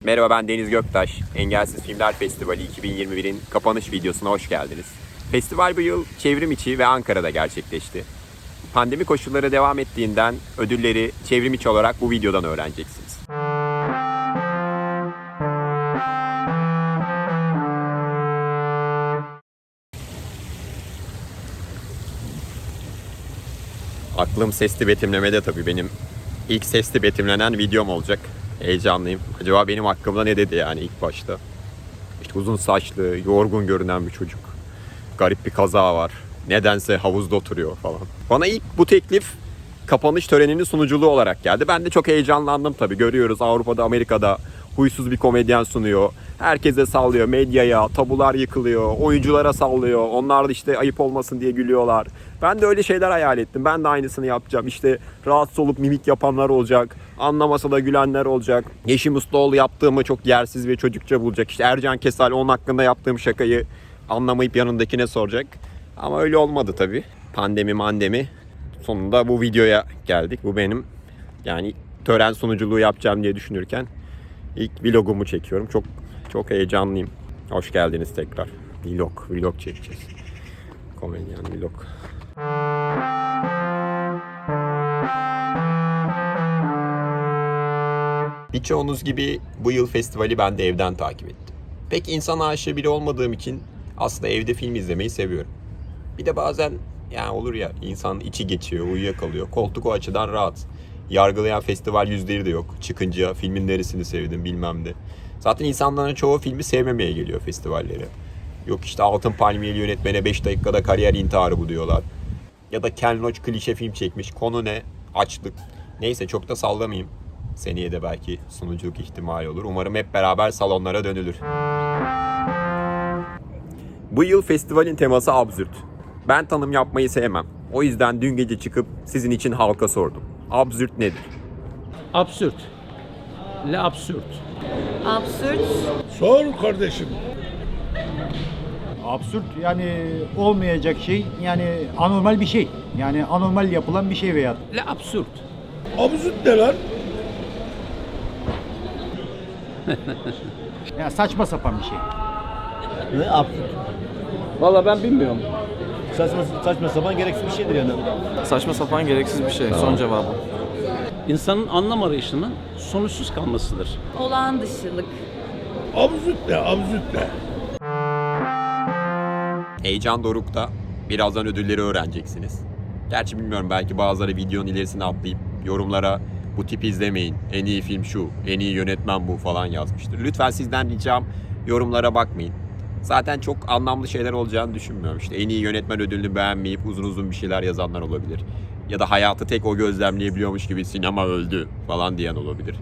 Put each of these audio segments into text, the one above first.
Merhaba, ben Deniz Göktaş. Engelsiz Filmler Festivali 2021'in kapanış videosuna hoş geldiniz. Festival bu yıl çevrim içi ve Ankara'da gerçekleşti. Pandemi koşulları devam ettiğinden ödülleri çevrim içi olarak bu videodan öğreneceksiniz. Aklım sesli betimlemede tabii. Benim ilk sesli betimlenen videom olacak. Heyecanlıyım. Acaba benim hakkımda ne dedi yani ilk başta? İşte uzun saçlı, yorgun görünen bir çocuk. Garip bir kaza var. Nedense havuzda oturuyor falan. Bana ilk bu teklif kapanış töreninin sunuculuğu olarak geldi. Ben de çok heyecanlandım tabii. Görüyoruz, Avrupa'da, Amerika'da huysuz bir komedyen sunuyor. Herkese sallıyor, medyaya, tabular yıkılıyor, oyunculara sallıyor. Onlar da işte ayıp olmasın diye gülüyorlar. Ben de öyle şeyler hayal ettim. Ben de aynısını yapacağım. İşte rahatsız olup mimik yapanlar olacak. Anlamasa da gülenler olacak. Yeşim Ustaoğlu yaptığımı çok yersiz ve çocukça bulacak. İşte Ercan Kesal onun hakkında yaptığım şakayı anlamayıp yanındakine soracak. Ama öyle olmadı tabii. Pandemi. Sonunda bu videoya geldik. Bu benim yani tören sunuculuğu yapacağım diye düşünürken ilk vlogumu çekiyorum. Çok heyecanlıyım. Hoş geldiniz tekrar. Vlog çekeceğiz. Komedyen vlog. Birçoğunuz gibi bu yıl festivali ben de evden takip ettim. Pek insan aşığı biri olmadığım için aslında evde film izlemeyi seviyorum. Bir de bazen yani olur ya, insan içi geçiyor, uyuyakalıyor. Koltuk o açıdan rahat. Yargılayan festival yüzleri de yok. Çıkınca filmin neresini sevdim bilmem de. Zaten insanların çoğu filmi sevmemeye geliyor festivallere. Yok işte Altın Palmiyeli yönetmene 5 dakikada kariyer intiharı bu diyorlar. Ya da Ken Loach klişe film çekmiş. Konu ne? Açlık. Neyse çok da sallamayayım. Seneye de belki sunuculuk ihtimali olur. Umarım hep beraber salonlara dönülür. Bu yıl festivalin teması absürt. Ben tanım yapmayı sevmem. O yüzden dün gece çıkıp sizin için halka sordum. Absürt nedir? Absürt. Le absürt. Absürt. Sor kardeşim. Absürt yani olmayacak şey, yani anormal bir şey. Yani anormal yapılan bir şey veya Le absürt. Absürt ne lan? yani saçma sapan bir şey. Ne absürt? Valla ben bilmiyorum. Saçma sapan gereksiz bir şeydir yani. Saçma sapan gereksiz bir şey. Son cevabım. İnsanın anlam arayışının sonuçsuz kalmasıdır. Olağan dışılık. Absürt ne? Absürt ne? Heyecan dorukta. Birazdan ödülleri öğreneceksiniz. Gerçi bilmiyorum, belki bazıları videonun ilerisine atlayıp yorumlara bu tip izlemeyin, en iyi film şu, en iyi yönetmen bu falan yazmıştır. Lütfen sizden ricam yorumlara bakmayın. Zaten çok anlamlı şeyler olacağını düşünmüyorum. İşte en iyi yönetmen ödülünü beğenmeyip uzun bir şeyler yazanlar olabilir. Ya da hayatı tek o gözlemleyebiliyormuş gibi sinema öldü falan diyen olabilir.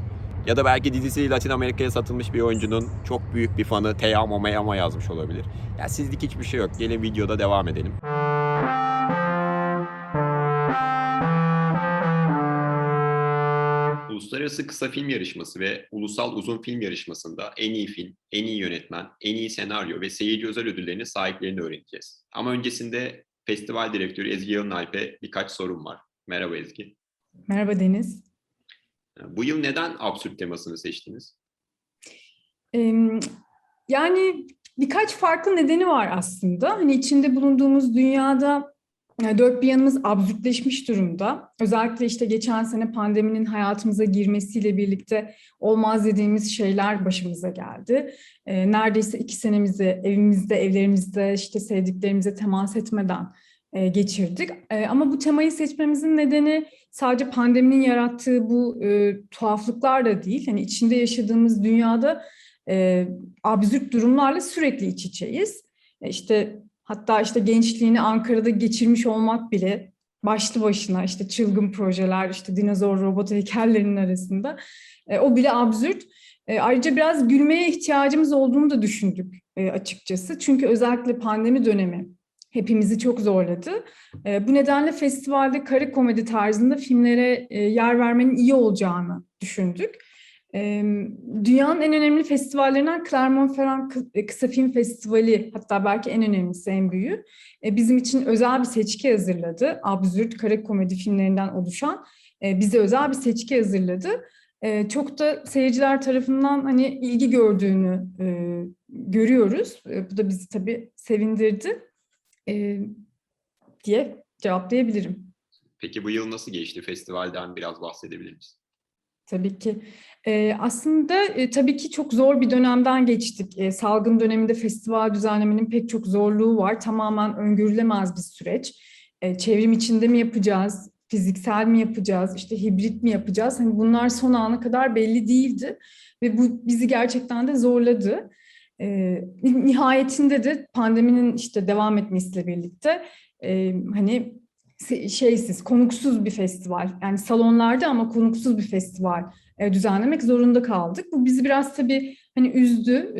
Ya da belki dizisi Latin Amerika'ya satılmış bir oyuncunun çok büyük bir fanı Te amo me amo yazmış olabilir. Ya sizlik hiçbir şey yok. Gelin videoda devam edelim. Uluslararası Kısa Film Yarışması ve Ulusal Uzun Film Yarışması'nda en iyi film, en iyi yönetmen, en iyi senaryo ve seyirci özel ödüllerinin sahiplerini öğreneceğiz. Ama öncesinde festival direktörü Ezgi Yalınalp'e birkaç sorum var. Merhaba Ezgi. Merhaba Deniz. Bu yıl neden absürt temasını seçtiniz? Yani birkaç farklı nedeni var aslında. Hani içinde bulunduğumuz dünyada dört bir yanımız absürtleşmiş durumda. Özellikle işte geçen sene pandeminin hayatımıza girmesiyle birlikte olmaz dediğimiz şeyler başımıza geldi. Neredeyse 2 senemizi evimizde, evlerimizde, işte sevdiklerimize temas etmeden geçirdik. Ama bu temayı seçmemizin nedeni sadece pandeminin yarattığı bu tuhaflıklar da değil. Hani içinde yaşadığımız dünyada absürt durumlarla sürekli iç içeyiz. İşte hatta işte gençliğini Ankara'da geçirmiş olmak bile başlı başına işte çılgın projeler, işte dinozor robot heykellerinin arasında o bile absürt. Ayrıca biraz gülmeye ihtiyacımız olduğunu da düşündük açıkçası. Çünkü özellikle pandemi dönemi hepimizi çok zorladı. Bu nedenle festivalde kara komedi tarzında filmlere yer vermenin iyi olacağını düşündük. Dünyanın en önemli festivallerinden Clermont-Ferrand Kısa Film Festivali, hatta belki en önemlisi, en büyüğü, bizim için özel bir seçki hazırladı. Absürt kara komedi filmlerinden oluşan bize özel bir seçki hazırladı. çok da seyirciler tarafından hani ilgi gördüğünü görüyoruz. Bu da bizi tabii sevindirdi diye cevaplayabilirim. Peki bu yıl nasıl geçti? Festivalden biraz bahsedebilir misin? Tabii ki. Aslında tabii ki çok zor bir dönemden geçtik. Salgın döneminde festival düzenlemenin pek çok zorluğu var. Tamamen öngörülemez bir süreç. Çevrim içinde mi yapacağız? Fiziksel mi yapacağız? İşte hibrit mi yapacağız? Hani bunlar son ana kadar belli değildi. Ve bu bizi gerçekten de zorladı. Nihayetinde de pandeminin işte devam etmesiyle birlikte hani şeysiz, konuksuz bir festival. Yani salonlarda ama konuksuz bir festival düzenlemek zorunda kaldık. Bu bizi biraz tabii hani üzdü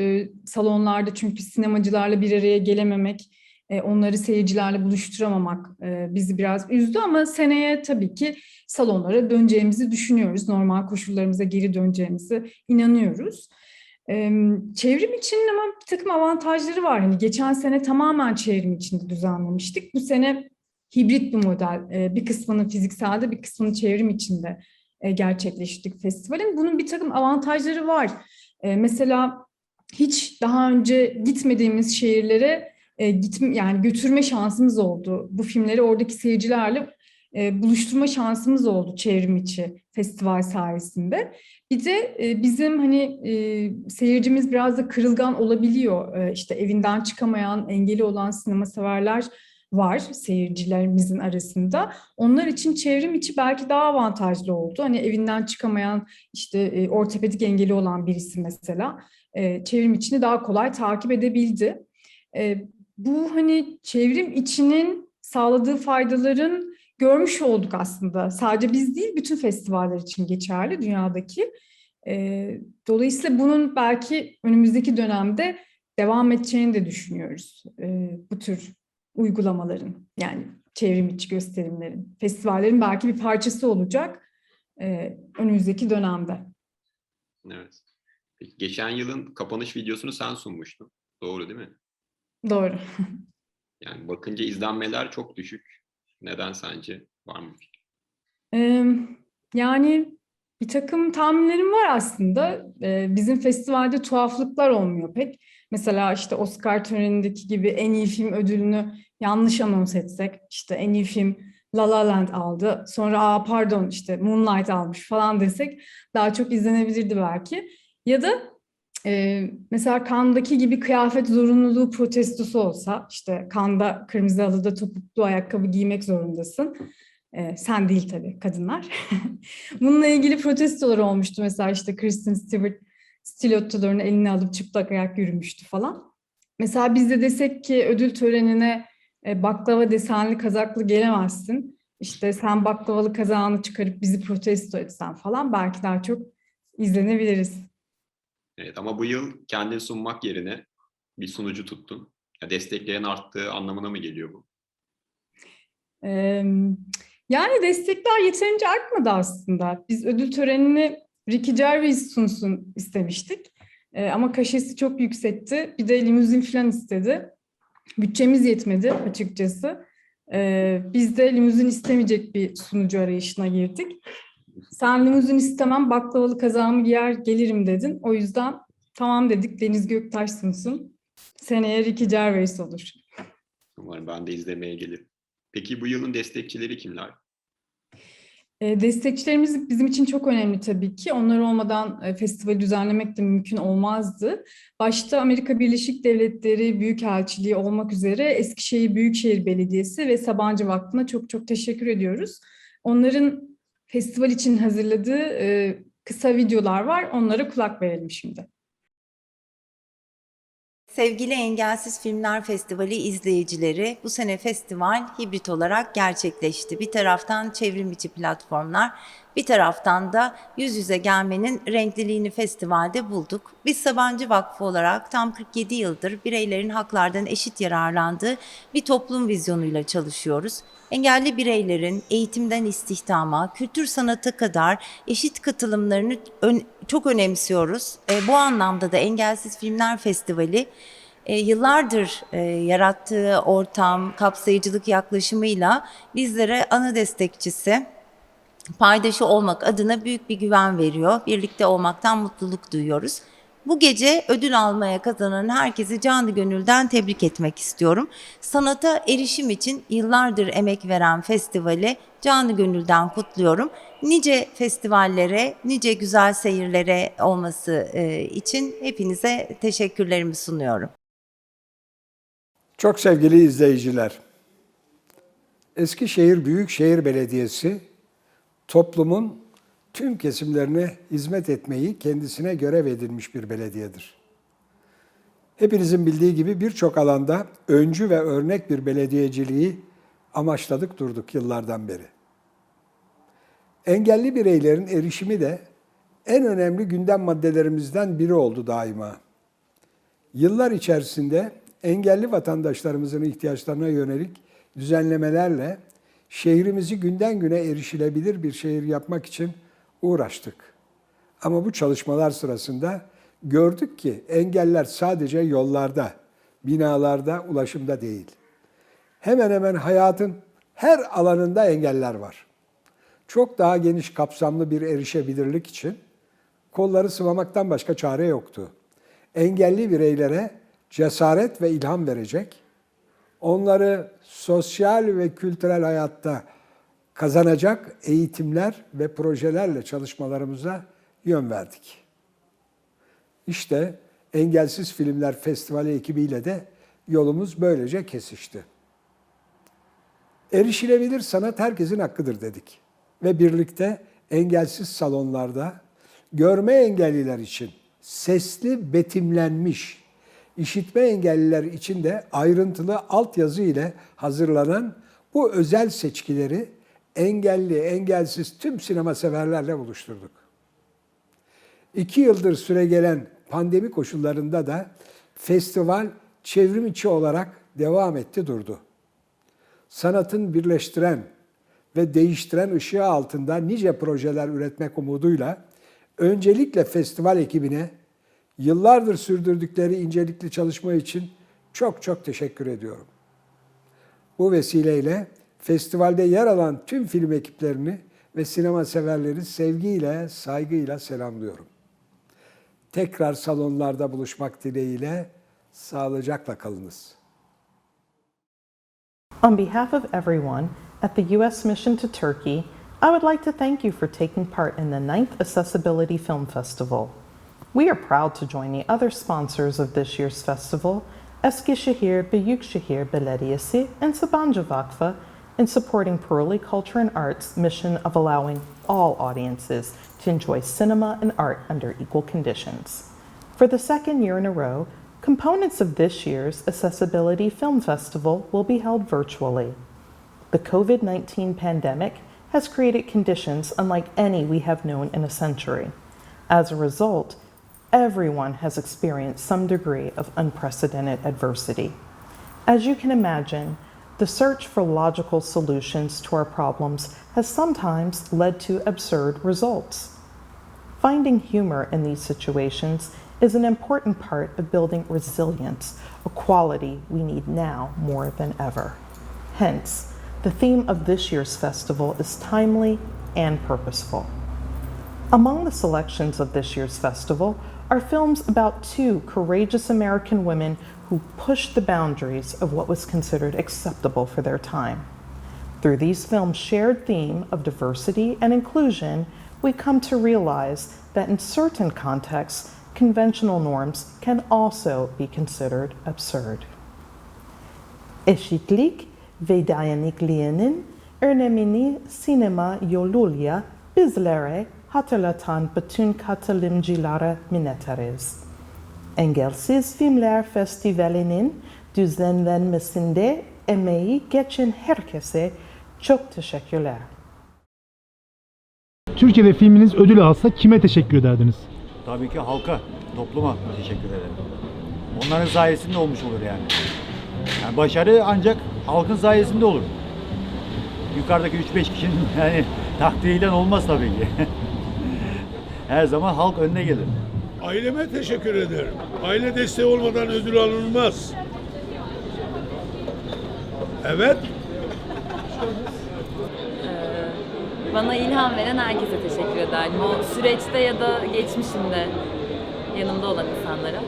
salonlarda, çünkü sinemacılarla bir araya gelememek, onları seyircilerle buluşturamamak bizi biraz üzdü, ama seneye tabii ki salonlara döneceğimizi düşünüyoruz. Normal koşullarımıza geri döneceğimizi inanıyoruz. Çevrim için ama bir takım avantajları var. Hani geçen sene tamamen çevrim içinde düzenlemiştik. Bu sene hibrit bir model. Bir kısmını fizikselde, bir kısmını çevrim içinde gerçekleştirdik festivalin. Bunun bir takım avantajları var. Mesela hiç daha önce gitmediğimiz şehirlere yani götürme şansımız oldu. Bu filmleri oradaki seyircilerle buluşturma şansımız oldu çevrim içi festival sayesinde. Bir de bizim hani seyircimiz biraz da kırılgan olabiliyor. İşte evinden çıkamayan, engeli olan sinema severler var seyircilerimizin arasında. Onlar için çevrim içi belki daha avantajlı oldu. Hani evinden çıkamayan, işte ortopedik engeli olan birisi mesela çevrim içini daha kolay takip edebildi. Bu hani çevrim içinin sağladığı faydaların görmüş olduk aslında. Sadece biz değil, bütün festivaller için geçerli dünyadaki. Dolayısıyla bunun belki önümüzdeki dönemde devam edeceğini de düşünüyoruz. Bu tür uygulamaların, yani çevrim içi gösterimlerin, festivallerin belki bir parçası olacak önümüzdeki dönemde. Evet. Peki, geçen yılın kapanış videosunu sen sunmuştun. Doğru değil mi? Doğru. Yani bakınca izlenmeler çok düşük. Neden sence? Var mı? Yani bir takım tahminlerim var aslında. Bizim festivalde tuhaflıklar olmuyor pek. Mesela işte Oscar törenindeki gibi en iyi film ödülünü yanlış anons etsek, işte en iyi film La La Land aldı, sonra pardon işte Moonlight almış falan desek daha çok izlenebilirdi belki. Ya da mesela Cannes'daki gibi kıyafet zorunluluğu protestosu olsa, işte Cannes'da kırmızı halıda topuklu ayakkabı giymek zorundasın. Sen değil tabii, kadınlar. Bununla ilgili protestolar olmuştu. Mesela işte Kristen Stewart stilettolarını eline alıp çıplak ayak yürümüştü falan. Mesela biz de desek ki ödül törenine baklava desenli kazaklı gelemezsin. İşte sen baklavalı kazağını çıkarıp bizi protesto etsen falan, belki daha çok izlenebiliriz. Evet, ama bu yıl kendini sunmak yerine bir sunucu tuttun. Ya, destekleyen arttığı anlamına mı geliyor bu? Yani destekler yeterince artmadı aslında. Biz ödül törenini Ricky Gervais sunsun istemiştik. Ama kaşesi çok yüksekti. Bir de limuzin falan istedi. Bütçemiz yetmedi açıkçası. Biz de limuzin istemeyecek bir sunucu arayışına girdik. Sen limuzin istemem, baklavalı kazağımı giyer gelirim dedin. O yüzden tamam dedik, Deniz Göktaş sunsun. Seneye Ricky Gervais olur. Umarım ben de izlemeye gelirim. Peki bu yılın destekçileri kimler? Destekçilerimiz bizim için çok önemli tabii ki. Onlar olmadan festivali düzenlemek de mümkün olmazdı. Başta Amerika Birleşik Devletleri Büyükelçiliği olmak üzere Eskişehir Büyükşehir Belediyesi ve Sabancı Vakfı'na çok çok teşekkür ediyoruz. Onların festival için hazırladığı kısa videolar var. Onlara kulak verelim şimdi. Sevgili Engelsiz Filmler Festivali izleyicileri, bu sene festival hibrit olarak gerçekleşti. Bir taraftan çevrim içi platformlar, bir taraftan da yüz yüze gelmenin renkliliğini festivalde bulduk. Biz Sabancı Vakfı olarak tam 47 yıldır bireylerin haklardan eşit yararlandığı bir toplum vizyonuyla çalışıyoruz. Engelli bireylerin eğitimden istihdama, kültür sanata kadar eşit katılımlarını çok önemsiyoruz. Bu anlamda da Engelsiz Filmler Festivali yıllardır yarattığı ortam, kapsayıcılık yaklaşımıyla bizlere ana destekçisi. paydaşı olmak adına büyük bir güven veriyor. Birlikte olmaktan mutluluk duyuyoruz. Bu gece ödül almaya kazanan herkesi canı gönülden tebrik etmek istiyorum. Sanata erişim için yıllardır emek veren festivali canı gönülden kutluyorum. Nice festivallere, nice güzel seyirlere olması için hepinize teşekkürlerimi sunuyorum. Çok sevgili izleyiciler, Eskişehir Büyükşehir Belediyesi toplumun tüm kesimlerine hizmet etmeyi kendisine görev edinmiş bir belediyedir. Hepinizin bildiği gibi birçok alanda öncü ve örnek bir belediyeciliği amaçladık durduk yıllardan beri. Engelli bireylerin erişimi de en önemli gündem maddelerimizden biri oldu daima. Yıllar içerisinde engelli vatandaşlarımızın ihtiyaçlarına yönelik düzenlemelerle şehrimizi günden güne erişilebilir bir şehir yapmak için uğraştık. Ama bu çalışmalar sırasında gördük ki engeller sadece yollarda, binalarda, ulaşımda değil. Hemen hemen hayatın her alanında engeller var. Çok daha geniş kapsamlı bir erişebilirlik için kolları sıvamaktan başka çare yoktu. Engelli bireylere cesaret ve ilham verecek, onları sosyal ve kültürel hayatta kazanacak eğitimler ve projelerle çalışmalarımıza yön verdik. İşte Engelsiz Filmler Festivali ekibiyle de yolumuz böylece kesişti. Erişilebilir sanat herkesin hakkıdır dedik. Ve birlikte engelsiz salonlarda görme engelliler için sesli betimlenmiş, işitme engelliler için de ayrıntılı altyazı ile hazırlanan bu özel seçkileri engelli, engelsiz tüm sinema severlerle buluşturduk. 2 yıldır süregelen pandemi koşullarında da festival çevrim içi olarak devam etti durdu. Sanatın birleştiren ve değiştiren ışığı altında nice projeler üretmek umuduyla öncelikle festival ekibine yıllardır sürdürdükleri incelikli çalışma için çok çok teşekkür ediyorum. Bu vesileyle festivalde yer alan tüm film ekiplerini ve sinema severleri sevgiyle, saygıyla selamlıyorum. Tekrar salonlarda buluşmak dileğiyle sağlıcakla kalınız. On behalf of everyone at the U.S. Mission to Turkey, I would like to thank you for taking part in the 9th Accessibility Film Festival. We are proud to join the other sponsors of this year's festival, Eskişehir Büyükşehir Belediyesi and Sabancı Vakfı, in supporting Puruli Culture and Arts' mission of allowing all audiences to enjoy cinema and art under equal conditions. For the second year in a row, components of this year's Accessibility Film Festival will be held virtually. The COVID-19 pandemic has created conditions unlike any we have known in a century. As a result, everyone has experienced some degree of unprecedented adversity. As you can imagine, the search for logical solutions to our problems has sometimes led to absurd results. Finding humor in these situations is an important part of building resilience, a quality we need now more than ever. Hence, the theme of this year's festival is timely and purposeful. Among the selections of this year's festival are films about 2 courageous American women who pushed the boundaries of what was considered acceptable for their time. Through these films' shared theme of diversity and inclusion, we come to realize that in certain contexts, conventional norms can also be considered absurd. Eşitlik ve dayanıklılığın önemini sinema yoluyla bizlere hatırlatan bütün katılımcılara minnettarız. Engelsiz Filmler Festivali'nin düzenlenmesinde emeği geçen herkese çok teşekkürler. Türkiye'de filminiz ödül alsa kime teşekkür ederdiniz? Tabii ki halka, topluma teşekkür ederim. Onların sayesinde olmuş olur yani. Yani başarı ancak halkın sayesinde olur. Yukarıdaki 3-5 kişinin yani takdiriyle olmaz tabii ki. Her zaman halk önüne gelir. Aileme teşekkür ederim. Aile desteği olmadan ödül alınmaz. Evet. Bana ilham veren herkese teşekkür ederdim. O süreçte ya da geçmişimde yanımda olan insanlara.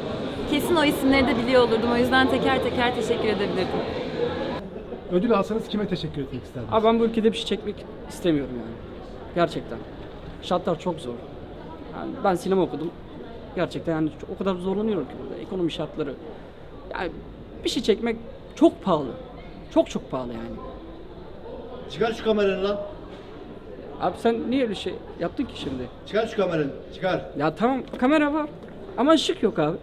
Kesin o isimleri de biliyor olurdum. O yüzden teker teker teşekkür edebilirdim. Ödül alsanız kime teşekkür etmek isterdiniz? Abi ben bu ülkede bir şey çekmek istemiyorum yani. Gerçekten. Şartlar çok zor. Yani ben sinema okudum. Gerçekten yani o kadar zorlanıyorum ki burada. Ekonomi şartları. Yani bir şey çekmek çok pahalı. Çok çok pahalı yani. Çıkar şu kameranı lan. Abi sen niye öyle şey yaptın ki şimdi? Çıkar şu kameranı. Çıkar. Ya tamam kamera var ama ışık yok abi.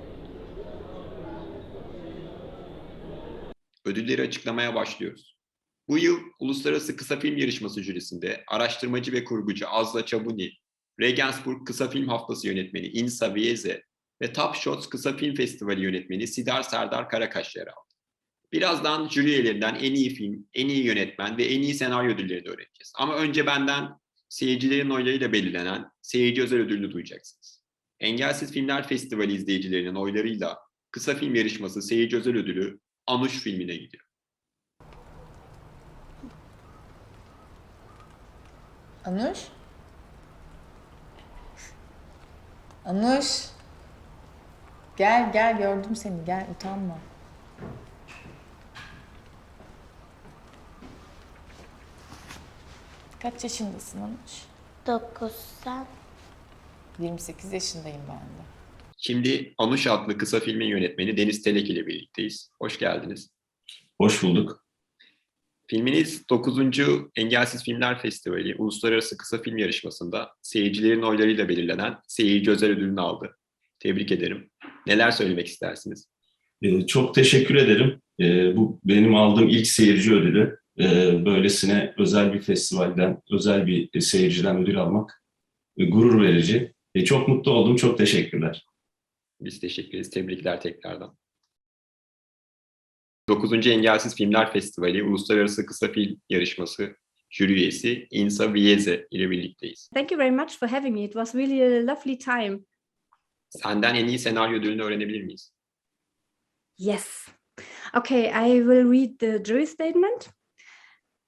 Ödülleri açıklamaya başlıyoruz. Bu yıl Uluslararası Kısa Film Yarışması jürisinde araştırmacı ve kurgucu Azla Çabuni, Regensburg Kısa Film Haftası yönetmeni İnsa Vieze ve Top Shots Kısa Film Festivali yönetmeni Sidar Serdar Karakaş yer aldı. Birazdan jüri üyelerinden en iyi film, en iyi yönetmen ve en iyi senaryo ödüllerini öğreneceğiz. Ama önce benden seyircilerin oylarıyla belirlenen seyirci özel ödülünü duyacaksınız. Engelsiz Filmler Festivali izleyicilerinin oylarıyla Kısa Film Yarışması seyirci özel ödülü Anuş filmine gidiyor. Anuş? Anuş? Gel gel, gördüm seni, gel, utanma. Kaç yaşındasın Anuş? 9 sen. 28 yaşındayım ben de. Şimdi Anuş adlı kısa filmin yönetmeni Deniz Telek ile birlikteyiz. Hoş geldiniz. Hoş bulduk. Filminiz 9. Engelsiz Filmler Festivali Uluslararası Kısa Film Yarışması'nda seyircilerin oylarıyla belirlenen seyirci özel ödülünü aldı. Tebrik ederim. Neler söylemek istersiniz? Çok teşekkür ederim. Bu benim aldığım ilk seyirci ödülü. Böylesine özel bir festivalden, özel bir seyirciden ödül almak gurur verici. Çok mutlu oldum. Çok teşekkürler. Biz teşekkür ederiz. Tebrikler tekrardan. 9. Engelsiz Filmler Festivali Uluslararası Kısa Film Yarışması jüri üyesi İnsa Vieze ile birlikteyiz. Thank you very much for having me. It was really a lovely time. Senden en iyi senaryo ödülünü öğrenebilir miyiz? Yes. Okay, I will read the jury statement.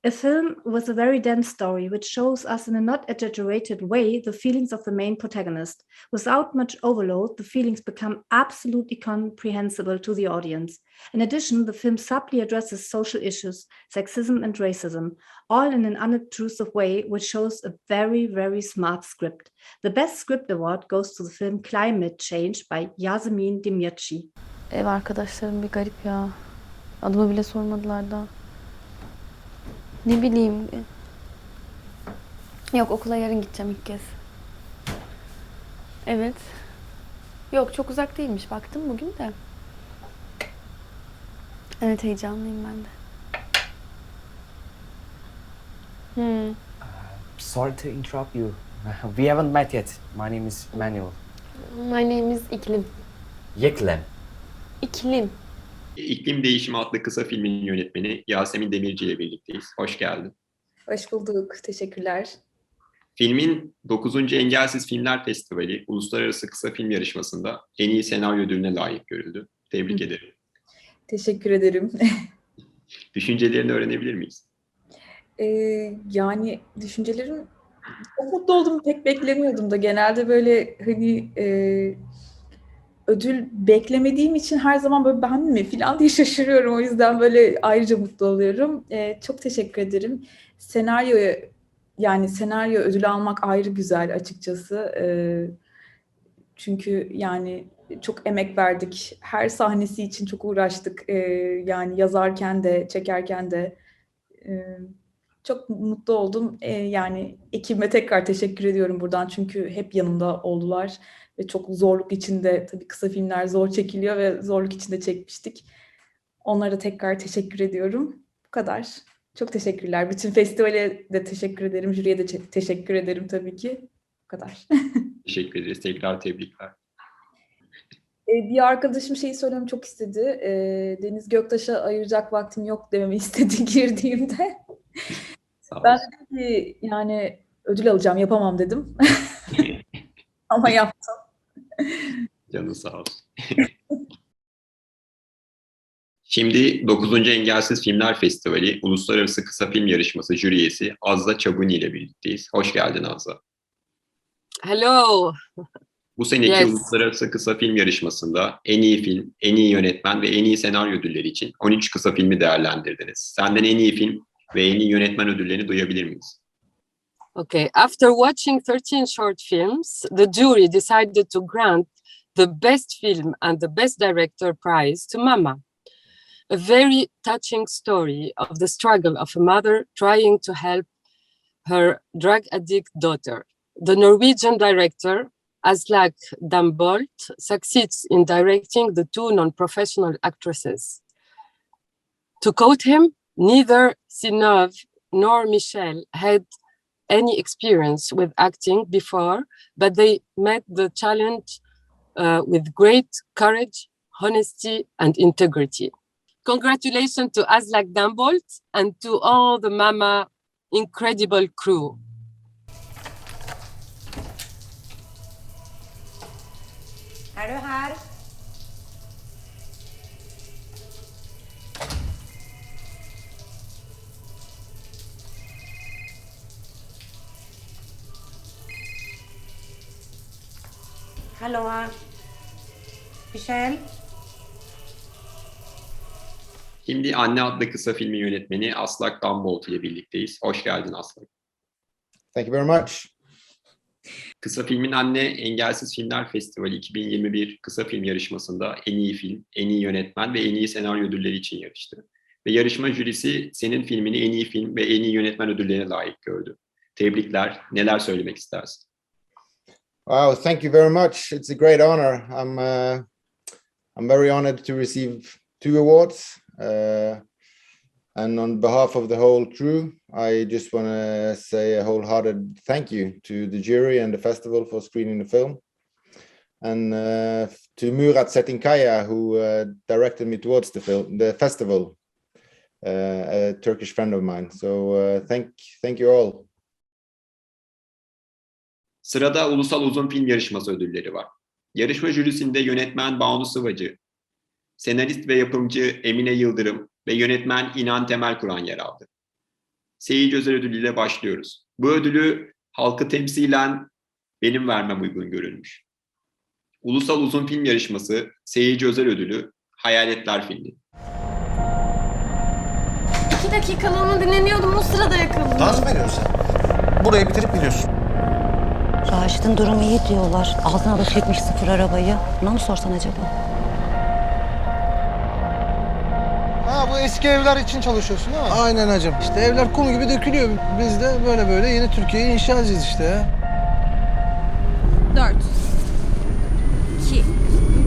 A film with a very dense story which shows us in a not exaggerated way the feelings of the main protagonist. Without much overload, the feelings become absolutely comprehensible to the audience. In addition, the film subtly addresses social issues, sexism and racism, all in an unobtrusive way which shows a very, very smart script. The Best Script Award goes to the film Climate Change by Yasemin Demirci. Ev arkadaşlarım bir garip ya. Adımı bile sormadılar da. Ne bileyim. Yok, okula yarın gideceğim ilk kez. Evet. Yok, çok uzak değilmiş. Baktım bugün de. Evet, heyecanlıyım ben de. Sorry to interrupt you. We haven't met yet. My name is Manuel. My name is İklim. Yeklem. İklim. İklim Değişimi adlı kısa filmin yönetmeni Yasemin Demirci ile birlikteyiz. Hoş geldin. Hoş bulduk, teşekkürler. Filmin 9. Engelsiz Filmler Festivali Uluslararası Kısa Film Yarışması'nda en iyi senaryo ödülüne layık görüldü. Tebrik ederim. Teşekkür ederim. Düşüncelerini öğrenebilir miyiz? Yani düşüncelerim, çok mutlu oldum, pek beklemiyordum da. Genelde böyle hani ödül beklemediğim için her zaman böyle ben mi falan diye şaşırıyorum. O yüzden böyle ayrıca mutlu oluyorum. Çok teşekkür ederim. Senaryo ödülü almak ayrı güzel açıkçası. Çünkü yani çok emek verdik. Her sahnesi için çok uğraştık. Yani yazarken de, çekerken de. Çok mutlu oldum. Yani ekibime tekrar teşekkür ediyorum buradan. Çünkü hep yanımda oldular. Ve çok zorluk içinde, tabii kısa filmler zor çekiliyor ve zorluk içinde çekmiştik. Onlara tekrar teşekkür ediyorum. Bu kadar. Çok teşekkürler. Bütün festivale de teşekkür ederim. Jüriye de teşekkür ederim tabii ki. Bu kadar. Teşekkür ederiz. Tekrar tebrikler. Bir arkadaşım şeyi söylememi çok istedi. Deniz Göktaş'a ayıracak vaktim yok dememi istedi girdiğimde. Ben dedim ki yani ödül alacağım, yapamam dedim. Ama yaptım. Canın sağ olsun. Şimdi 9. Engelsiz Filmler Festivali Uluslararası Kısa Film Yarışması jüri üyesi Azza Çabuni ile birlikteyiz. Hoş geldin Azza. Hello. Bu seneki Yes. Uluslararası Kısa Film Yarışması'nda en iyi film, en iyi yönetmen ve en iyi senaryo ödülleri için 13 kısa filmi değerlendirdiniz. Senden en iyi film ve en iyi yönetmen ödüllerini duyabilir miyiz? Okay, after watching 13 short films, the jury decided to grant the Best Film and the Best Director prize to Mama. A very touching story of the struggle of a mother trying to help her drug addict daughter. The Norwegian director, Aslak Dambolt, succeeds in directing the two non-professional actresses. To quote him, neither Sinov nor Michelle had any experience with acting before, but they met the challenge with great courage, honesty, and integrity. Congratulations to Aslak Dambolt and to all the Mama incredible crew. Hello, her. Hello, her. Michelle. Şimdi Anne adlı kısa filmin yönetmeni Aslak Dambolt ile birlikteyiz. Hoş geldin Aslak. Thank you very much. Kısa filmin Anne Engelsiz Filmler Festivali 2021 kısa film yarışmasında en iyi film, en iyi yönetmen ve en iyi senaryo ödülleri için yarıştı. Ve yarışma jürisi senin filmini en iyi film ve en iyi yönetmen ödüllerine layık gördü. Tebrikler. Neler söylemek istersin? Wow, thank you very much. It's a great honor. I'm very honored to receive 2 awards. And on behalf of the whole crew, I just want to say a wholehearted thank you to the jury and the festival for screening the film. And to Murat Setinkaya, who directed me towards the festival, a Turkish friend of mine. So thank you all. Sırada Ulusal Uzun Film Yarışması ödülleri var. Yarışma jürisinde yönetmen Banu Sıvacı, senarist ve yapımcı Emine Yıldırım ve yönetmen İnan Temelkuran yer aldı. Seyirci özel ödülüyle başlıyoruz. Bu ödülü halkı temsilen benim vermem uygun görülmüş. Ulusal Uzun Film Yarışması Seyirci Özel Ödülü Hayaletler filmi. 2 dakikalığına dinleniyordum, o sırada yakaladım. Dans mı ediyorsun sen? Burayı bitirip gidiyorsun. Raşit'in durumu iyi diyorlar. Altına da çekmiş 0 arabayı. Buna mı sorsan acaba? Ha, bu eski evler için çalışıyorsun değil mi? Aynen hacım. İşte evler kum gibi dökülüyor. Biz de böyle yeni Türkiye'yi inşa edeceğiz işte ya. 4 2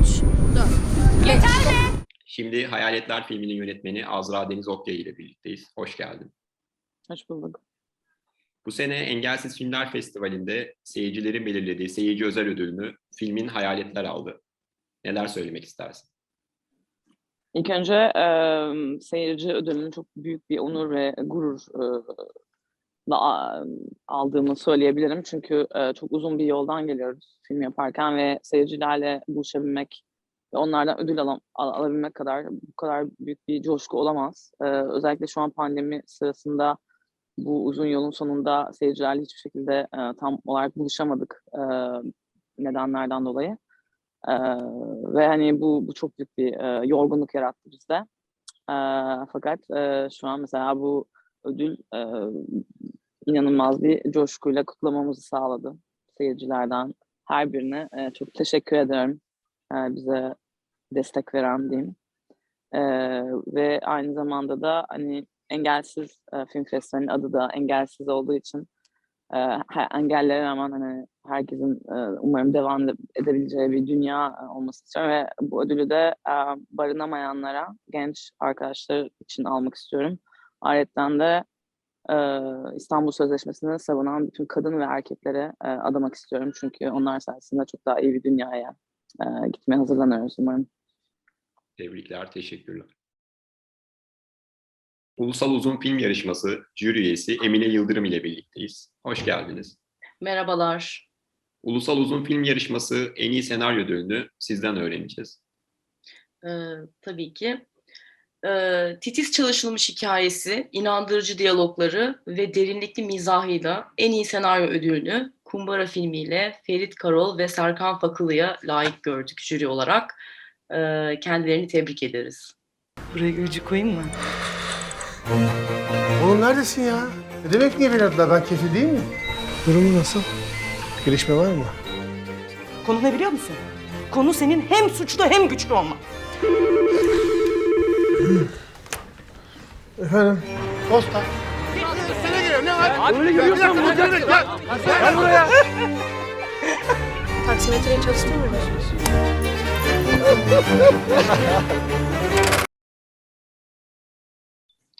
3 4 Yeter mi? Şimdi Hayaletler filminin yönetmeni Azra Deniz Okyay ile birlikteyiz. Hoş geldin. Hoş bulduk. Bu sene Engelsiz Filmler Festivali'nde seyircilerin belirlediği seyirci özel ödülünü filmin Hayaletler aldı. Neler söylemek istersin? İlk önce seyirci ödülünü çok büyük bir onur ve gururla aldığımı söyleyebilirim. Çünkü çok uzun bir yoldan geliyoruz film yaparken ve seyircilerle buluşabilmek ve onlardan ödül alabilmek bu kadar büyük bir coşku olamaz. Özellikle şu an pandemi sırasında bu uzun yolun sonunda seyircilerle hiçbir şekilde tam olarak buluşamadık nedenlerden dolayı. Ve hani bu çok büyük bir yorgunluk yarattı bizde. Fakat şu an mesela bu ödül inanılmaz bir coşkuyla kutlamamızı sağladı. Seyircilerden her birine çok teşekkür ederim. Bize destek veren diyeyim. Ve aynı zamanda da hani Engelsiz Film Festivali'nin adı da Engelsiz olduğu için engellere rağmen hani herkesin umarım devam edebileceği bir dünya olması istiyorum ve bu ödülü de barınamayanlara, genç arkadaşlar için almak istiyorum. Ayrıca de İstanbul Sözleşmesi'ni savunan bütün kadın ve erkeklere adamak istiyorum. Çünkü onlar sayesinde çok daha iyi bir dünyaya gitmeye hazırlanıyoruz umarım. Tebrikler, teşekkürler. Ulusal Uzun Film Yarışması jüri üyesi Emine Yıldırım ile birlikteyiz. Hoş geldiniz. Merhabalar. Ulusal Uzun Film Yarışması en iyi senaryo ödülünü sizden öğreneceğiz. Tabii ki. titiz çalışılmış hikayesi, inandırıcı diyalogları ve derinlikli mizahıyla en iyi senaryo ödülünü Kumbara filmiyle Ferit Karol ve Serkan Fakılı'ya layık gördük jüri olarak. Kendilerini tebrik ederiz. Buraya gülücük koyayım mı? Oğlum neredesin ya? Ne demek niye beni aradılar? Ben kefil değil miyim? Durumu nasıl? Gelişme var mı? Konu ne biliyor musun? Konu senin hem suçlu hem güçlü olman. Efendim? Posta. Sana geliyor ne var? Öyle görüyorsan bunu gel. Gel buraya. Taksimetreyi çalıştırmıyor musunuz?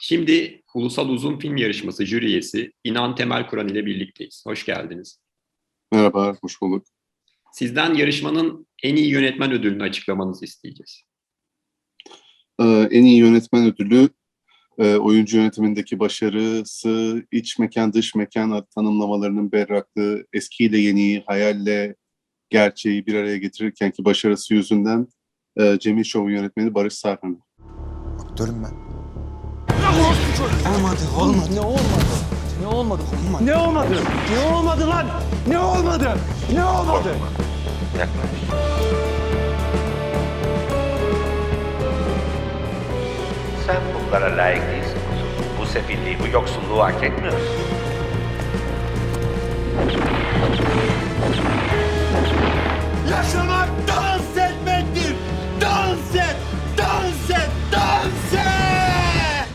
Şimdi Ulusal Uzun Film Yarışması jüri üyesi İnan Temel Kur'an ile birlikteyiz. Hoş geldiniz. Merhaba, hoş bulduk. Sizden yarışmanın en iyi yönetmen ödülünü açıklamanızı isteyeceğiz. En iyi yönetmen ödülü, oyuncu yönetimindeki başarısı, iç mekan, dış mekan tanımlamalarının berraklığı, eskiyle yeniyi, hayalle gerçeği bir araya getirirkenki başarısı yüzünden Cemil Şov'un yönetmeni Barış Sarhan'a. Aktörüm ben. Olmadı, olmadı. Ne olmadı? Ne olmadı? Olmadı. Ne olmadı? Ne olmadı lan? Ne olmadı? Ne olmadı? Sen bunlara layık değilsin kuzum. Bu sefilliği, bu yoksulluğu hak etmiyorsun. Yaşamak dans etmektir. Dans et, dans et, dans et.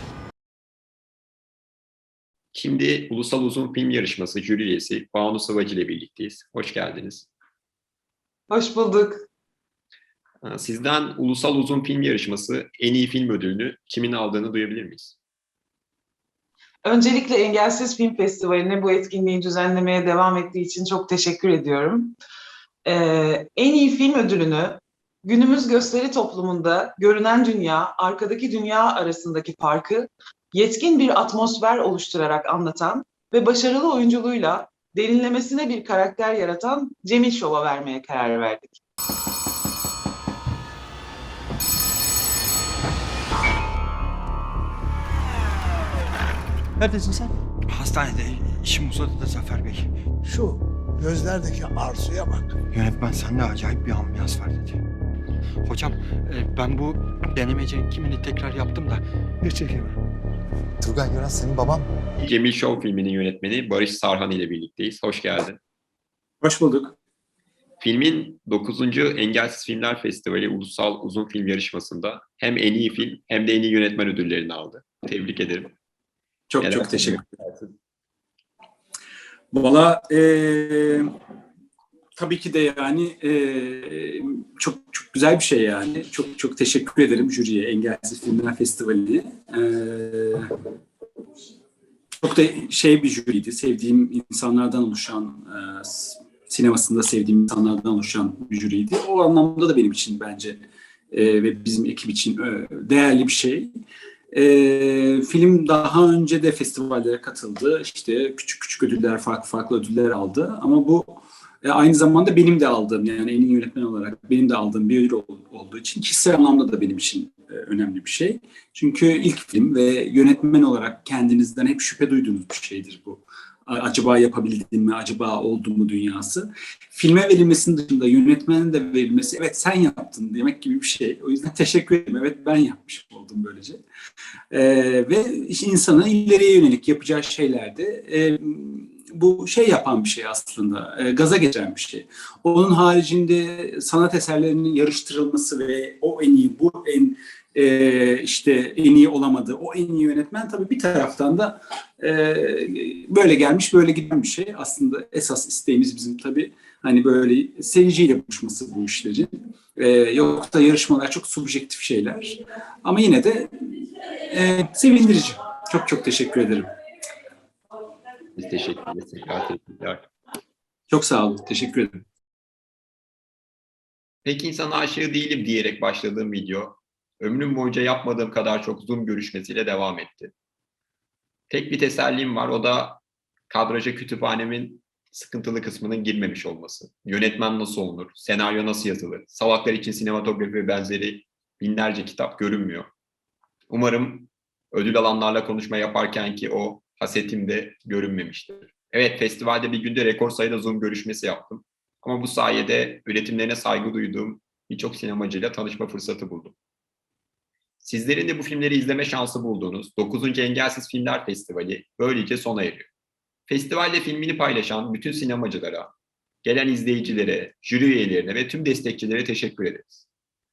Şimdi Ulusal Uzun Film Yarışması jüri üyesi Banu Sıvacı ile birlikteyiz. Hoş geldiniz. Hoş bulduk. Sizden Ulusal Uzun Film Yarışması en iyi film ödülünü kimin aldığını duyabilir miyiz? Öncelikle Engelsiz Film Festivali'ne bu etkinliği düzenlemeye devam ettiği için çok teşekkür ediyorum. En iyi film ödülünü günümüz gösteri toplumunda görünen dünya, arkadaki dünya arasındaki farkı yetkin bir atmosfer oluşturarak anlatan ve başarılı oyunculuğuyla derinlemesine bir karakter yaratan Cemil Şov'a vermeye karar verdik. Neredesin sen? Hastanede işim uzadı da Zafer Bey. Şu gözlerdeki arzuya bak. Yönetmen sende acayip bir ambiyans var dedi. Hocam ben bu denemecenin kimini tekrar yaptım da. Ne çekimi? Turgay Gören senin baban. Cemil Şov filminin yönetmeni Barış Sarhan ile birlikteyiz. Hoş geldin. Hoş bulduk. Filmin 9. Engelsiz Filmler Festivali Ulusal Uzun Film Yarışması'nda hem en iyi film hem de en iyi yönetmen ödüllerini aldı. Tebrik ederim. Çok teşekkür ederim. Valla tabii ki de yani çok güzel bir şey yani. Çok teşekkür ederim jüriye, Engelsiz Filmler Festivali'ne. Çok da bir jüriydi. Sevdiğim insanlardan oluşan, sinemasında sevdiğim insanlardan oluşan bir jüriydi. O anlamda da benim için bence ve bizim ekip için değerli bir şey. Film daha önce de festivallere katıldı. İşte küçük ödüller, farklı ödüller aldı. Ama bu aynı zamanda benim de aldığım, yani en iyi yönetmen olarak benim de aldığım bir ödül olduğu için kişisel anlamda da benim için önemli bir şey. Çünkü ilk film ve yönetmen olarak kendinizden hep şüphe duyduğunuz bir şeydir bu. Acaba yapabildim mi, acaba oldu mu dünyası. Filme verilmesinin dışında yönetmenin de verilmesi, evet sen yaptın demek gibi bir şey. O yüzden teşekkür ederim. Evet ben yapmış oldum böylece. Ve insanın ileriye yönelik yapacağı şeylerde bu yapan bir şey aslında. Gaza geçen bir şey. Onun haricinde sanat eserlerinin yarıştırılması ve o en iyi, bu en en iyi olamadı. O en iyi yönetmen tabii bir taraftan da böyle gelmiş, böyle giden bir şey. Aslında esas isteğimiz bizim tabii hani böyle seyirciyle buluşması bu işlerin. Yoksa yarışmalar çok subjektif şeyler. Ama yine de sevindirici. Çok teşekkür ederim. Biz teşekkür ederiz. Teşekkürler. Çok sağ olun. Teşekkür ederim. Pek insana aşığı değilim diyerek başladığım video ömrüm boyunca yapmadığım kadar çok Zoom görüşmesiyle devam etti. Tek bir tesellim var, o da kadraja kütüphanemin sıkıntılı kısmının girmemiş olması. Yönetmen nasıl olunur, senaryo nasıl yazılır, salaklar için sinematografi ve benzeri binlerce kitap görünmüyor. Umarım ödül alanlarla konuşma yaparken ki o hasetim de görünmemiştir. Evet, festivalde bir günde rekor sayıda Zoom görüşmesi yaptım. Ama bu sayede üretimlerine saygı duyduğum birçok sinemacıyla tanışma fırsatı buldum. Sizlerin de bu filmleri izleme şansı bulduğunuz 9. Engelsiz Filmler Festivali böylece sona eriyor. Festivalde filmini paylaşan bütün sinemacılara, gelen izleyicilere, jüri üyelerine ve tüm destekçilere teşekkür ederiz.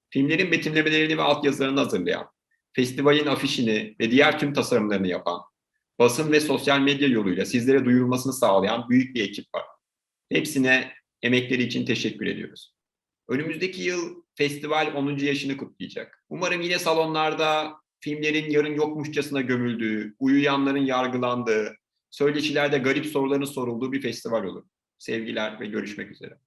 Filmlerin betimlemelerini ve altyazılarını hazırlayan, festivalin afişini ve diğer tüm tasarımlarını yapan, basın ve sosyal medya yoluyla sizlere duyurulmasını sağlayan büyük bir ekip var. Hepsine emekleri için teşekkür ediyoruz. Önümüzdeki yıl festival 10. yaşını kutlayacak. Umarım yine salonlarda filmlerin yarın yokmuşçasına gömüldüğü, uyuyanların yargılandığı, söyleşilerde garip soruların sorulduğu bir festival olur. Sevgiler ve görüşmek üzere.